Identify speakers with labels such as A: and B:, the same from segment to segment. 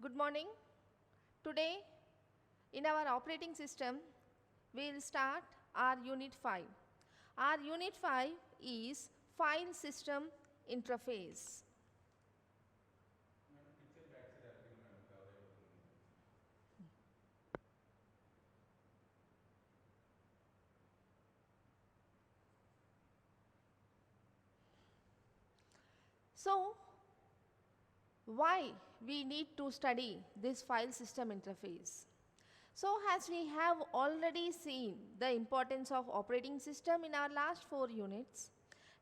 A: Good morning. Today in our operating system we will start our unit 5. Our unit 5 is file system interface. So, why we need to study this file system interface? So, as we have already seen the importance of operating system in our last 4 units,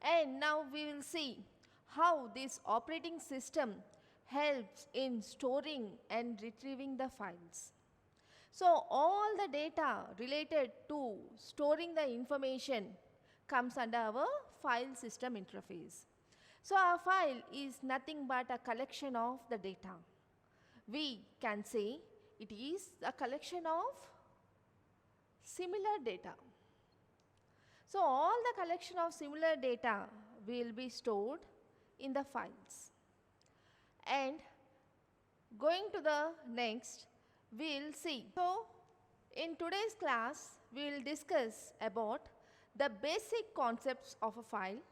A: and now we will see how this operating system helps in storing and retrieving the files. So, all the data related to storing the information comes under our file system interface. So, our file is nothing but a collection of the data. We can say it is a collection of similar data. So, all the collection of similar data will be stored in the files. And going to the next, we will see. So, in today's class, we will discuss about the basic concepts of a file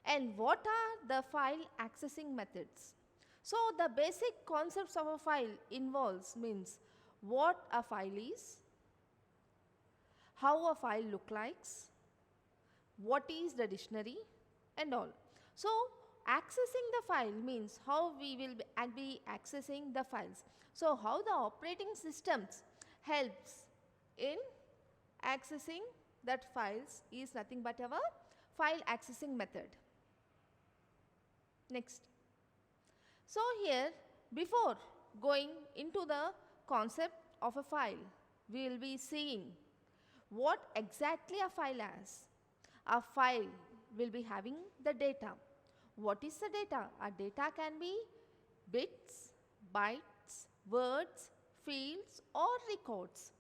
A: and what are the file accessing methods. So, the basic concepts of a file involves means what a file is, how a file look likes, what is the dictionary and all. So, accessing the file means how we will be accessing the files. So, how the operating systems helps in accessing that files is nothing but our file accessing method. Next. So, here before going into the concept of a file, we will be seeing what exactly a file has. A file will be having the data. What is the data? A data can be bits, bytes, words, fields or records.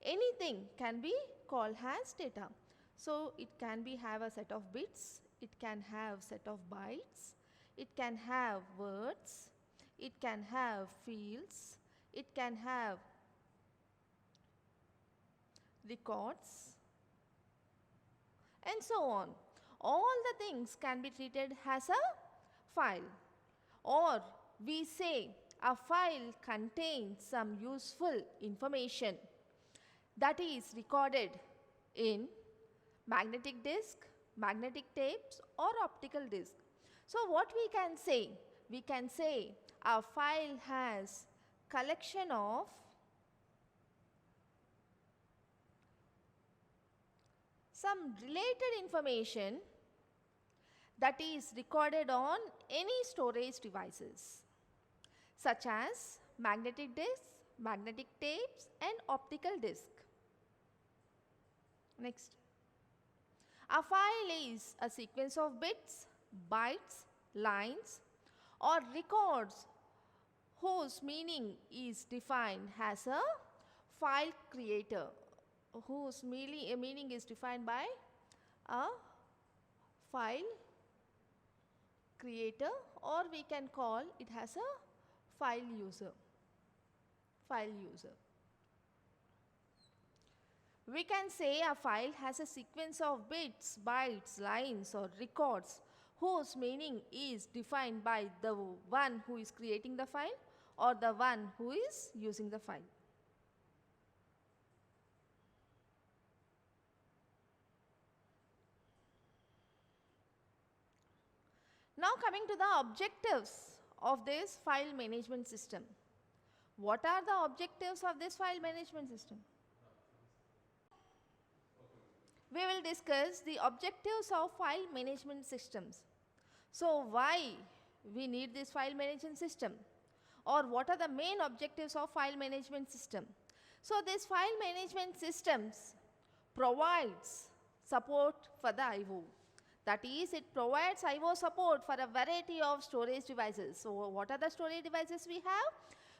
A: Anything can be called as data. So, it can be have a set of bits, it can have set of bytes, it can have words, it can have fields, it can have records and so on. All the things can be treated as a file, or we say a file contains some useful information that is recorded in magnetic disk, magnetic tapes or optical disk. So, what we can say? We can say a file has collection of some related information that is recorded on any storage devices such as magnetic disks, magnetic tapes and optical disk. Next. A file is a sequence of bits, bytes, lines or records whose meaning is defined as a file creator, whose meaning is defined by a file creator, or we can call it as a file user. We can say a file has a sequence of bits, bytes, lines or records whose meaning is defined by the one who is creating the file or the one who is using the file. Now coming to the objectives of this file management system. What are the objectives of this file management system? We will discuss the objectives of file management systems. So, why we need this file management system, or what are the main objectives of file management system? So, this file management systems provides support for the I/O. That is, it provides I/O support for a variety of storage devices. So, what are the storage devices we have?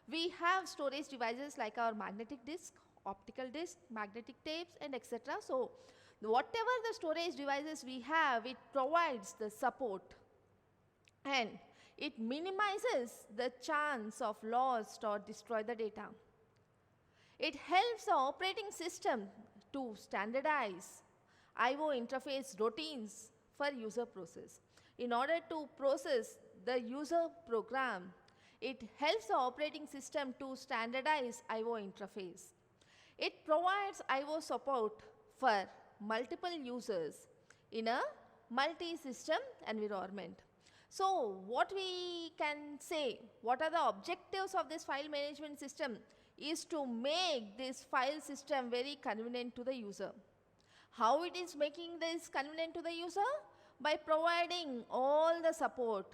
A: We have storage devices like our magnetic disk, optical disk, magnetic tapes and etc. So, whatever the storage devices we have, it provides the support and It minimizes the chance of lost or destroy the data. It helps the operating system to standardize I/O interface routines for user process. In order to process the user program, it helps the operating system to standardize I/O interface. It provides I/O support for multiple users in a multi-system environment. So what we can say, what are the objectives of this file management system is to make this file system very convenient to the user. How it is making this convenient to the user? By providing all the support.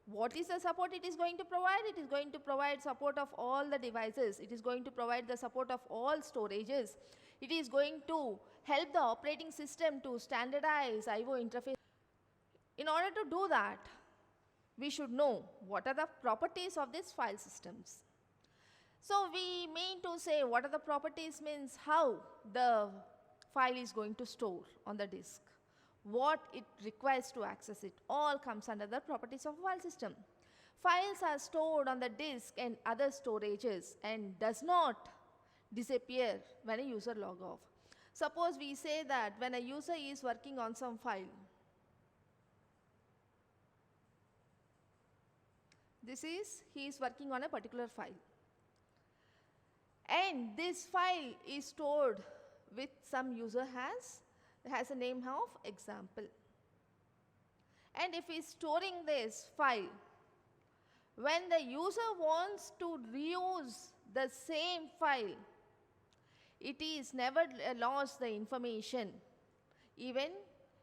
A: What is the support it is going to provide? It is going to provide support of all the devices. It is going to provide the support of all storages. It is going to help the operating system to standardize I/O interface. In order to do that, we should know what are the properties of these file systems. So we mean to say what are the properties means how the file is going to store on the disk, what it requires to access it, all comes under the properties of file system. Files are stored on the disk and other storages and does not disappear when a user log off. Suppose we say that when a user is working on some file, he is working on a particular file, and this file is stored with some user has a name of example. And if he is storing this file, when the user wants to reuse the same file, it is never lost the information even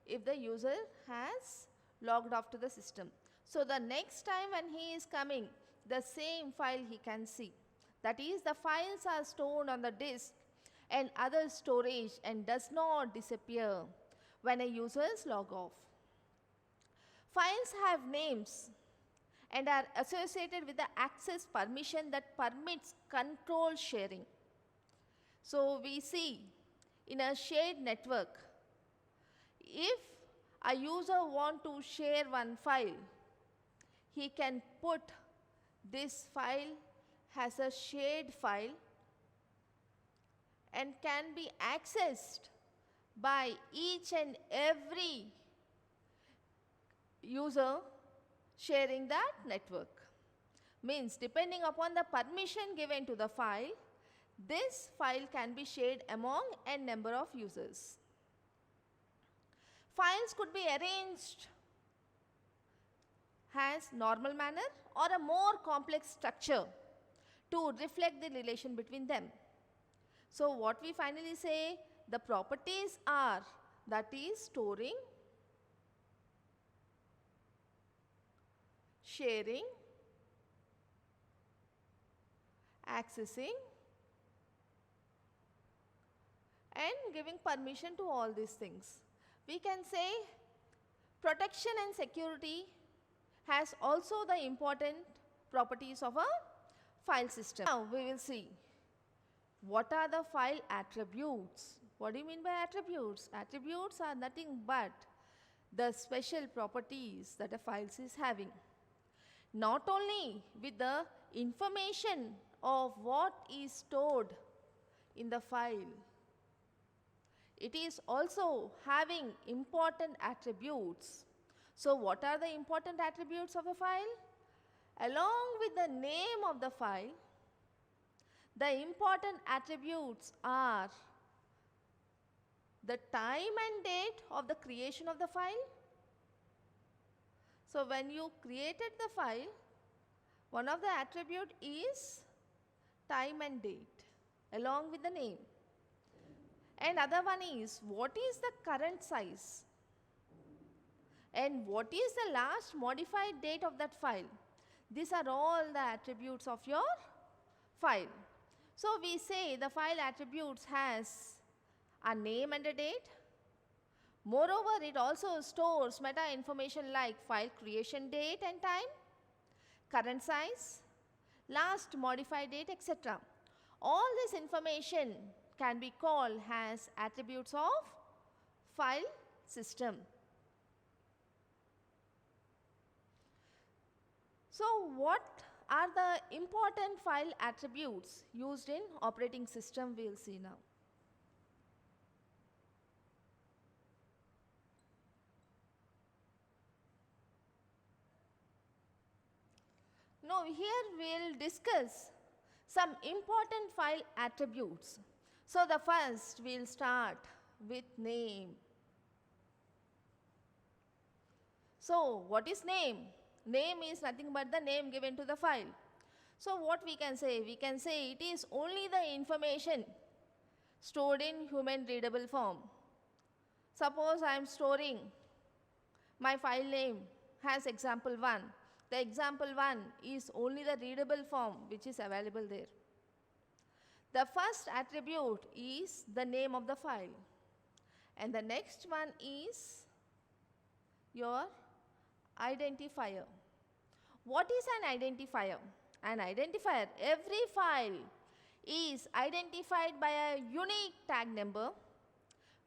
A: if the user has logged off to the system. So the next time when he is coming, the same file he can see. That is, the files are stored on the disk and other storage and does not disappear when a user is log off. Files have names and are associated with the access permission that permits control sharing. So we see in a shared network, if a user want to share one file, he can put this file as a shared file and can be accessed by each and every user sharing that network. Means depending upon the permission given to the file, this file can be shared among n number of users. Files could be arranged as normal manner or a more complex structure to reflect the relation between them. So what we finally say, the properties are, that is storing, sharing, accessing, and giving permission to all these things. We can say protection and security has also the important properties of a file system. Now we will see what are the file attributes. What do you mean by attributes? Attributes are nothing but the special properties that a file is having. Not only with the information of what is stored in the file, it is also having important attributes. So what are the important attributes of a file? Along with the name of the file, the important attributes are the time and date of the creation of the file. So when you created the file, one of the attribute is time and date along with the name. And other one is what is the current size and what is the last modified date of that file. These are all the attributes of your file. So we say the file attributes has a name and a date. Moreover, it also stores meta information like file creation date and time, current size, last modified date, etc. All this information can be called as attributes of file system. So what are the important file attributes used in operating system? We'll see now. Now here we'll discuss some important file attributes. So the first we'll start with name. So what is name? Name is nothing but the name given to the file. So what we can say? We can say it is only the information stored in human readable form. Suppose I am storing my file name has example 1. The example 1 is only the readable form which is available there. The first attribute is the name of the file, and the next one is your identifier. What is an identifier? An identifier, every file is identified by a unique tag number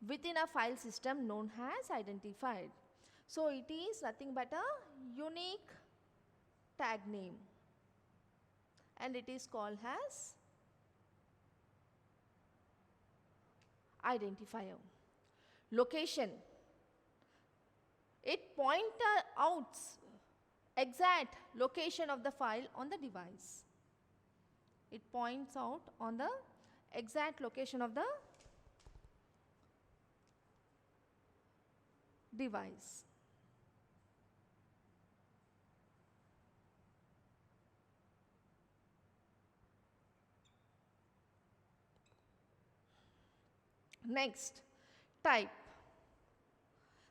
A: within a file system known as identified. So it is nothing but a unique tag name, and it is called as identifier. Location, it points out exact location of the file on the device. It points out on the exact location of the device. Next, type.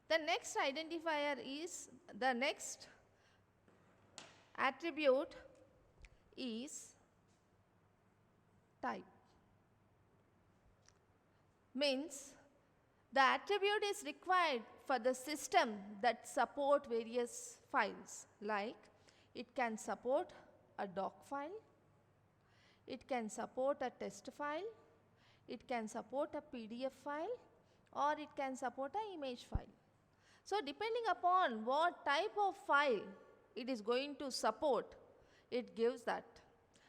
A: The next identifier is, the next attribute is type. Means the attribute is required for the system that support various files, like it can support a doc file, it can support a test file, it can support a PDF file, or it can support an image file. So depending upon what type of file it is going to support, it gives that,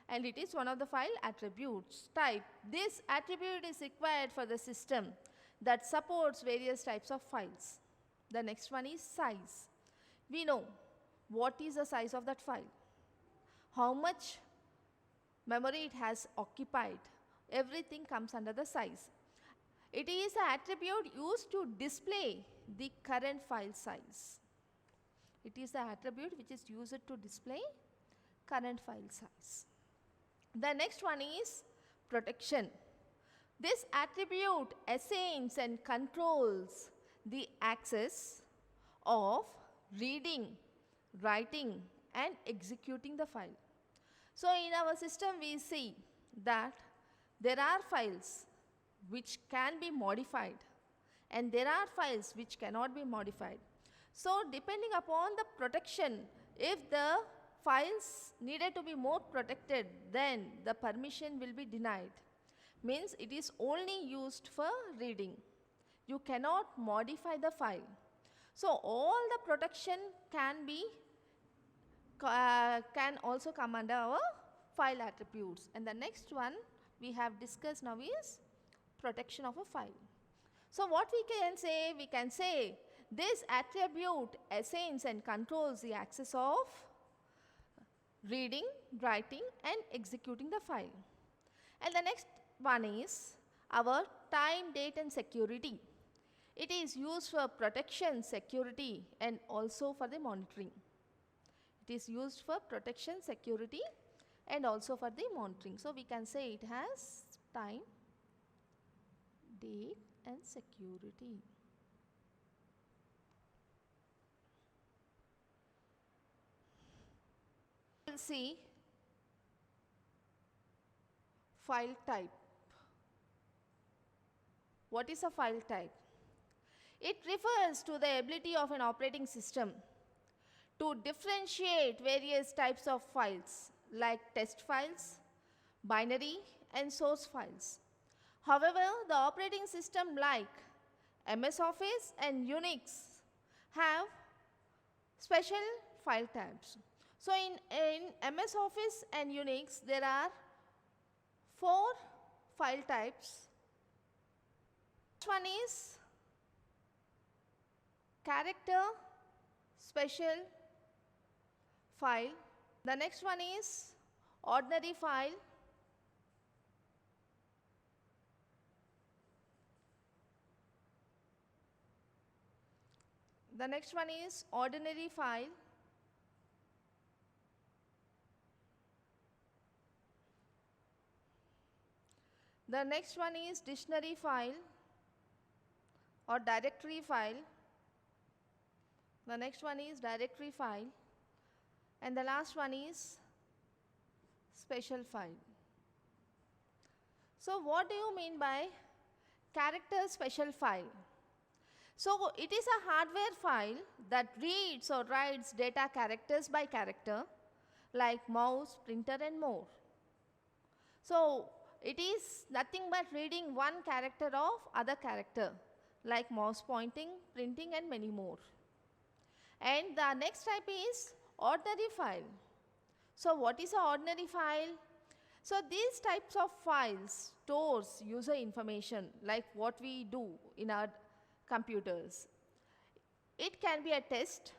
A: and it is one of the file attributes. Type, this attribute is required for the system that supports various types of files. The next one is size. We know what is the size of that file, how much memory it has occupied, everything comes under the size. It is an attribute used to display the current file size. It is the attribute which is used to display current file size. The next one is protection. This attribute assigns and controls the access of reading, writing, and executing the file. So in our system we see that there are files which can be modified, and there are files which cannot be modified. So depending upon the protection, if the files needed to be more protected, then the permission will be denied. Means it is only used for reading. You cannot modify the file. So all the protection can also come under our file attributes. And the next one we have discussed now is protection of a file. So what we can say? We can say this attribute assigns and controls the access of reading, writing, and executing the file. And the next one is our time, date, and security. It is used for protection, security, and also for the monitoring. It is used for protection, security, and also for the monitoring. So we can say it has time, date, and security. We will see file type. What is a file type? It refers to the ability of an operating system to differentiate various types of files like text files, binary, and source files. However, the operating system like MS Office and Unix have special file types. So in MS Office and Unix, there are 4 file types. First one is character special file. The next one is ordinary file. The next one is ordinary file. The next one is dictionary file or directory file. The next one is directory file. And the last one is special file. So what do you mean by character special file? So it is a hardware file that reads or writes data characters by character, like mouse, printer and more. So it is nothing but reading one character of other character, like mouse pointing, printing and many more. And the next type is ordinary file. So what is an ordinary file? So these types of files stores user information, like what we do in our computers. It can be a test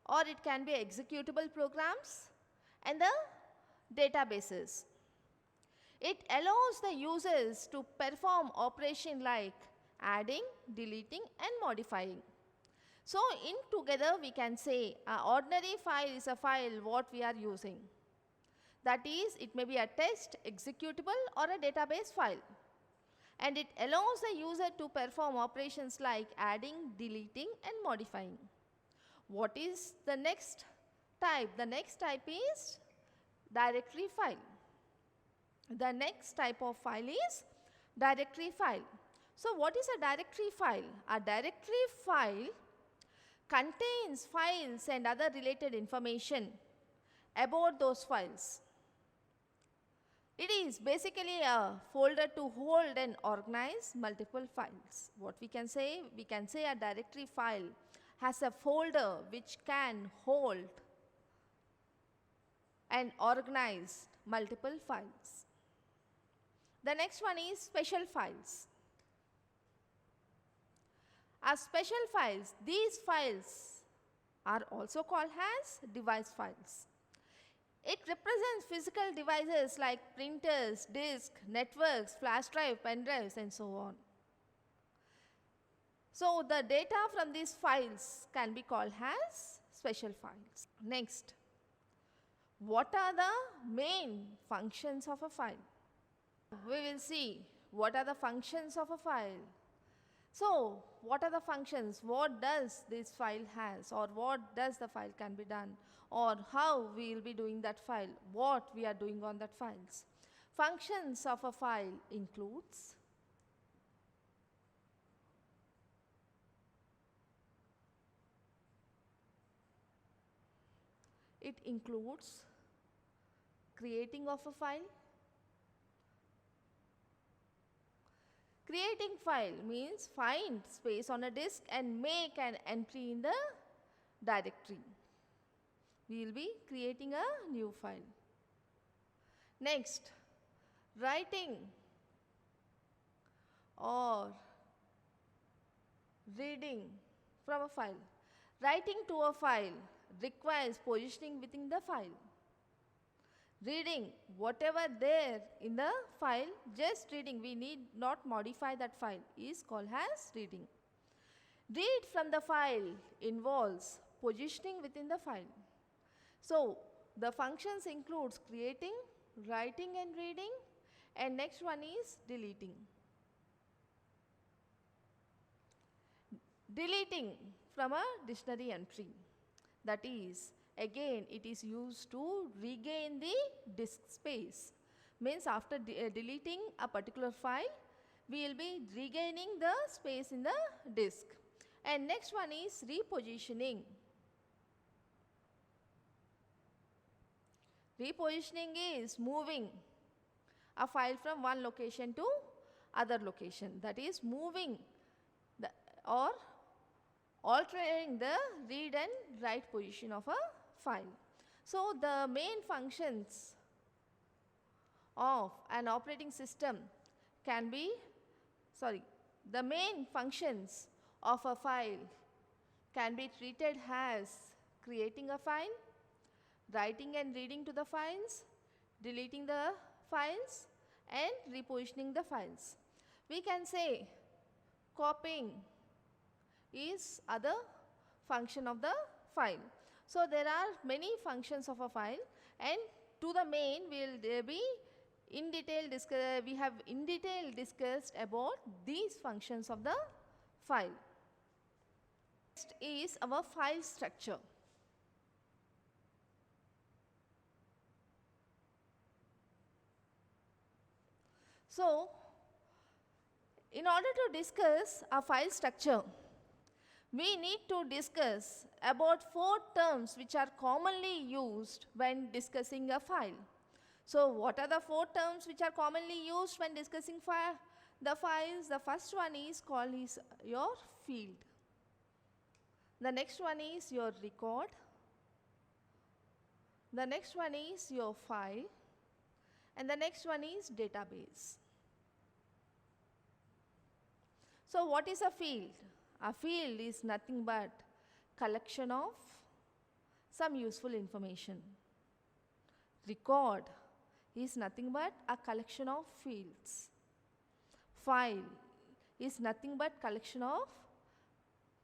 A: or it can be executable programs and the databases. It allows the users to perform operation like adding, deleting and modifying. So in together we can say an ordinary file is a file what we are using. That is, it may be a test, executable or a database file. And it allows the user to perform operations like adding, deleting and modifying. What is the next type? The next type is directory file. The next type of file is directory file. So what is a directory file? A directory file contains files and other related information about those files. It is basically a folder to hold and organize multiple files. What we can say? We can say a directory file has a folder which can hold and organize multiple files. The next one is special files. As special files, these files are also called as device files. It represents physical devices like printers, disks, networks, flash drive, pen drives and so on. So the data from these files can be called as special files. Next, what are the main functions of a file? We will see what are the functions of a file. So what are the functions? What does this file has, or what does the file can be done, or how we will be doing that file, what we are doing on that files. Functions of a file includes creating of a file. Creating file means find space on a disk and make an entry in the directory. We will be creating a new file. Next, writing or reading from a file. Writing to a file requires positioning within the file. Reading whatever there in the file, just reading, we need not modify that file, is called as reading. Read from the file involves positioning within the file. So the functions includes creating, writing and reading, and next one is deleting. Deleting from a dictionary entry, that is, again it is used to regain the disk space. Means after deleting a particular file, we will be regaining the space in the disk. And next one is repositioning. Repositioning is moving a file from one location to other location, that is moving or altering the read and write position of a file. So the main functions of an operating system can be, the main functions of a file can be treated as creating a file, writing and reading to the files, deleting the files and repositioning the files. We can say copying is other function of the file. So there are many functions of a file, and to the main will be in detail we have in detail discussed about these functions of the file. Next is our file structure. So in order to discuss a file structure, we need to discuss about 4 terms which are commonly used when discussing a file. So what are the 4 terms which are commonly used when discussing the files? The first one is called your field. The next one is your record. The next one is your file. And the next one is database. So what is a field? A field is nothing but collection of some useful information. Record is nothing but a collection of fields. File is nothing but collection of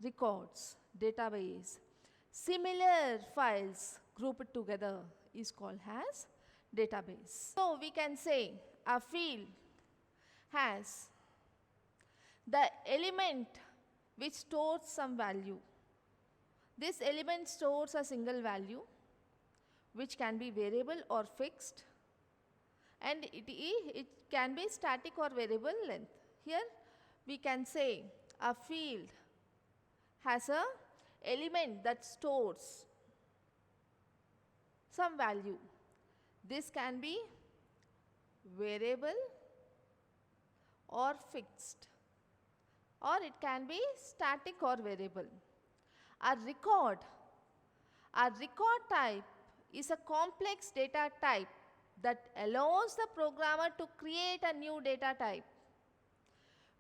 A: records. Database. Similar files grouped together is called as database. So we can say a field has the element which stores some value. This element stores a single value which can be variable or fixed, and it can be static or variable length. Here we can say a field has a element that stores some value. This can be variable or fixed, or it can be static or variable. A record type is a complex data type that allows the programmer to create a new data type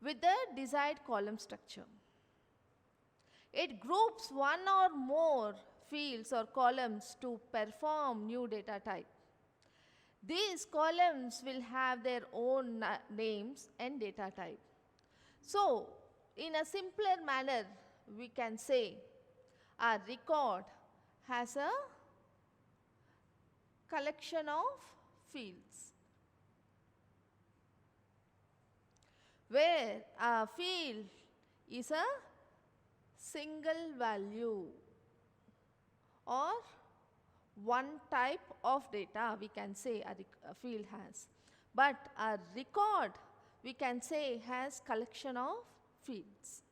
A: with the desired column structure. It groups one or more fields or columns to perform new data type. These columns will have their own names and data type. So in a simpler manner, we can say a record has a collection of fields, where a field is a single value or one type of data we can say a field has. But a record we can say has collection of fields.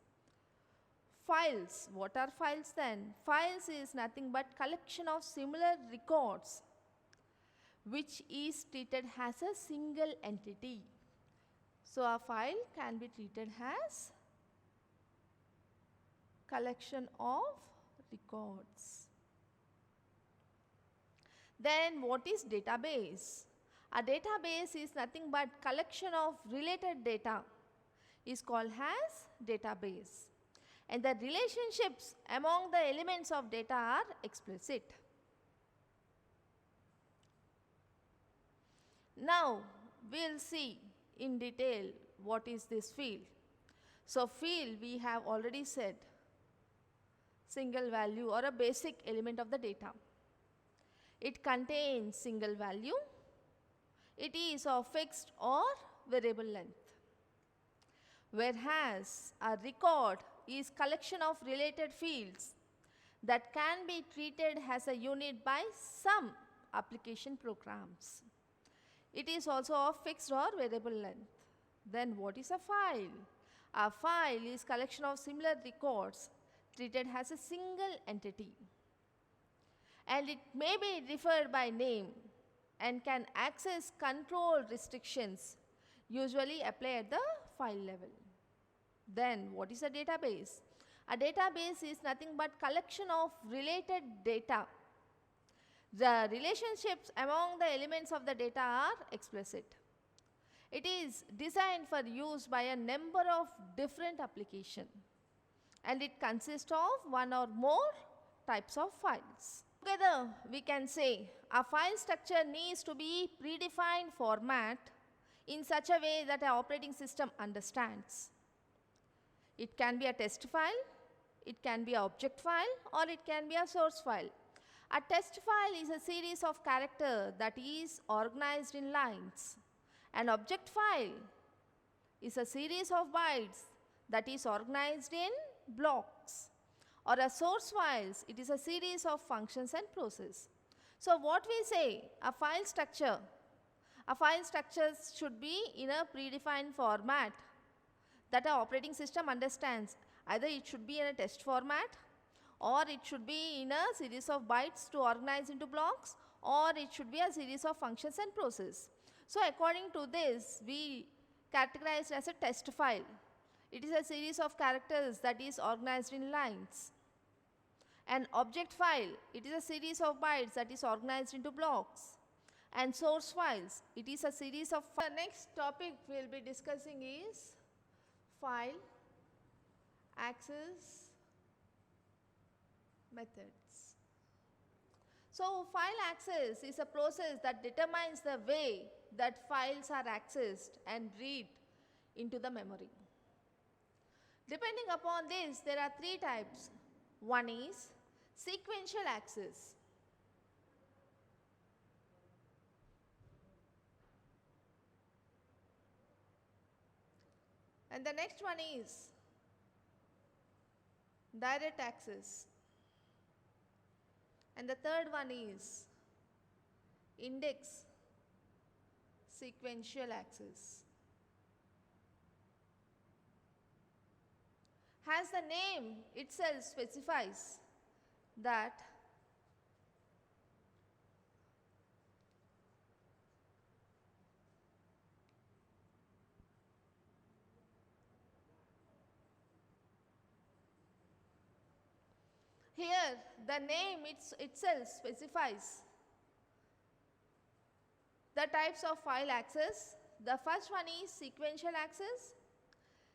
A: Files, what are files then? Files is nothing but collection of similar records which is treated as a single entity. So a file can be treated as collection of records. Then what is database? A database is nothing but collection of related data is called as database, and the relationships among the elements of data are explicit. Now we will see in detail what is this field. So field we have already said single value or a basic element of the data. It contains single value. It is of fixed or variable length. Whereas a record is collection of related fields that can be treated as a unit by some application programs. It is also of fixed or variable length. Then what is a file? A file is collection of similar records treated as a single entity, and it may be referred by name and can access control restrictions usually apply at the file level. Then what is a database? A database is nothing but collection of related data. The relationships among the elements of the data are explicit. It is designed for use by a number of different applications, and it consists of one or more types of files. Together, we can say a file structure needs to be predefined format in such a way that an operating system understands. It can be a test file, it can be an object file, or it can be a source file. A test file is a series of characters that is organized in lines. An object file is a series of bytes that is organized in blocks. Or a source files, it is a series of functions and processes. So what we say, a file structure should be in a predefined format that an operating system understands. Either it should be in a test format, or it should be in a series of bytes to organize into blocks, or it should be a series of functions and processes. So according to this, we categorize as a test file. It is a series of characters that is organized in lines. An object file, it is a series of bytes that is organized into blocks. And source files, it is a series of The next topic we will be discussing is file access methods. So file access is a process that determines the way that files are accessed and read into the memory. Depending upon this, there are three types. One is sequential access. And the next one is direct access. And the third one is index sequential access. As the name itself specifies that here the name itself specifies the types of file access. The first one is sequential access,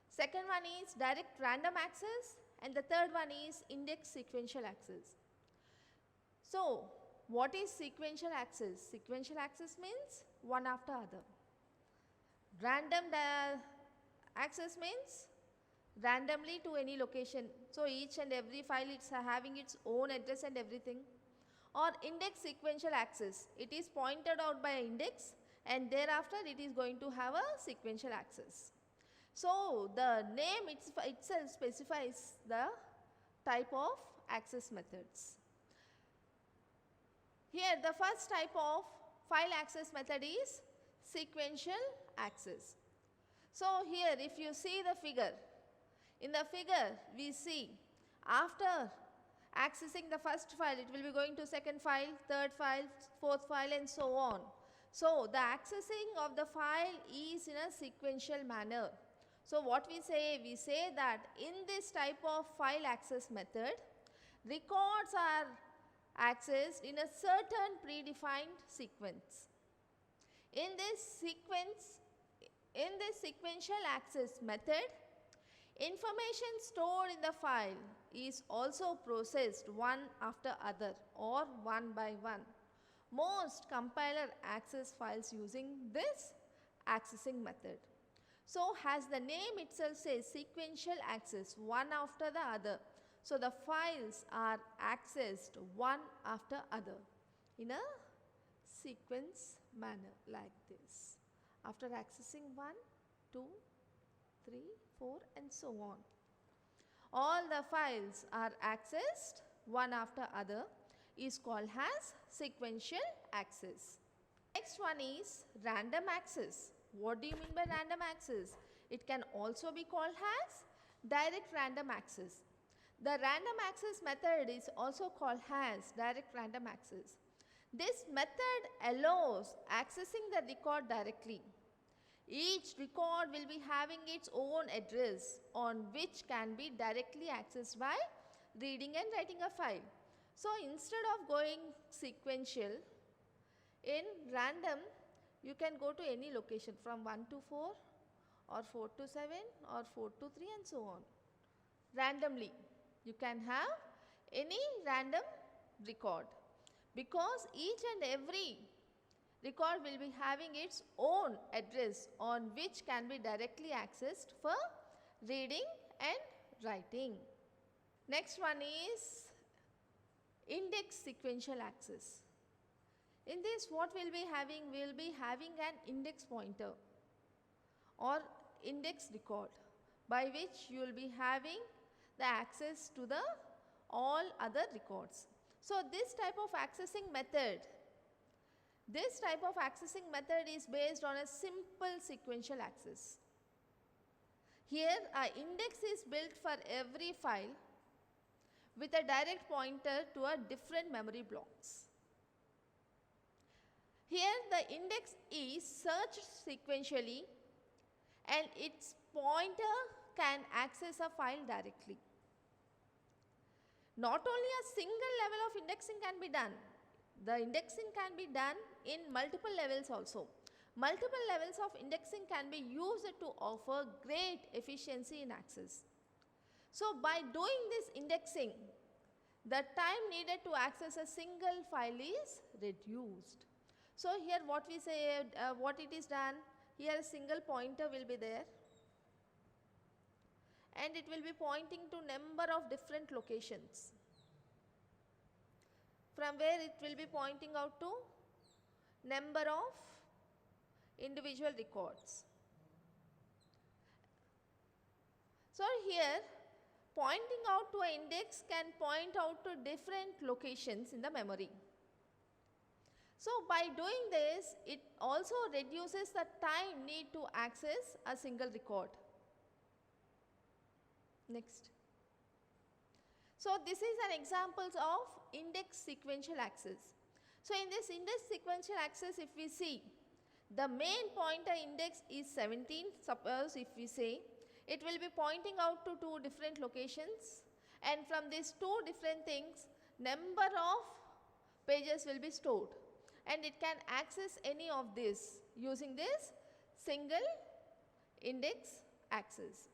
A: second one is direct random access, and the third one is index sequential access. So what is sequential access? Sequential access means one after other. Random access means randomly to any location. So each and every file is having its own address and everything. Or index sequential access, it is pointed out by an index and thereafter it is going to have a sequential access. So the name itself specifies the type of access methods. Here the first type of file access method is sequential access. So here if you see the figure, in the figure we see after accessing the first file, it will be going to second file, third file, fourth file and so on. So the accessing of the file is in a sequential manner. So what we say that in this type of file access method, records are accessed in a certain predefined sequence. In this sequential access method, information stored in the file is also processed one after other or one by one. Most compiler access files using this accessing method. So as the name itself says, sequential access, one after the other. So the files are accessed one after other in a sequence manner like this. After accessing 1, 2, 3, 4 and so on. All the files are accessed one after other is called as sequential access. Next one is random access. What do you mean by random access? It can also be called as direct random access. The random access method is also called as direct random access. This method allows accessing the record directly. Each record will be having its own address on which can be directly accessed by reading and writing a file. So instead of going sequential, in random you can go to any location from 1 to 4 or 4 to 7 or 4 to 3 and so on. Randomly you can have any random record, because each and every record will be having its own address on which can be directly accessed for reading and writing. Next one is index sequential access. In this, what we'll be having? We'll be having an index pointer or index record by which you will be having the access to the all other records. So this type of accessing method is based on a simple sequential access. Here an index is built for every file with a direct pointer to a different memory blocks. Here the index is searched sequentially and its pointer can access a file directly. Not only a single level of indexing can be done, the indexing can be done in multiple levels also. Multiple levels of indexing can be used to offer great efficiency in access. So by doing this indexing, the time needed to access a single file is reduced. So here what we say, what it is done, here a single pointer will be there and it will be pointing to number of different locations, from where it will be pointing out to number of individual records. So here pointing out to an index can point out to different locations in the memory. So by doing this, it also reduces the time need to access a single record. Next. So this is an example of index sequential access. So in this index sequential access, if we see the main pointer index is 17, suppose if we say, it will be pointing out to two different locations, and from these two different things number of pages will be stored, and it can access any of this using this single index access.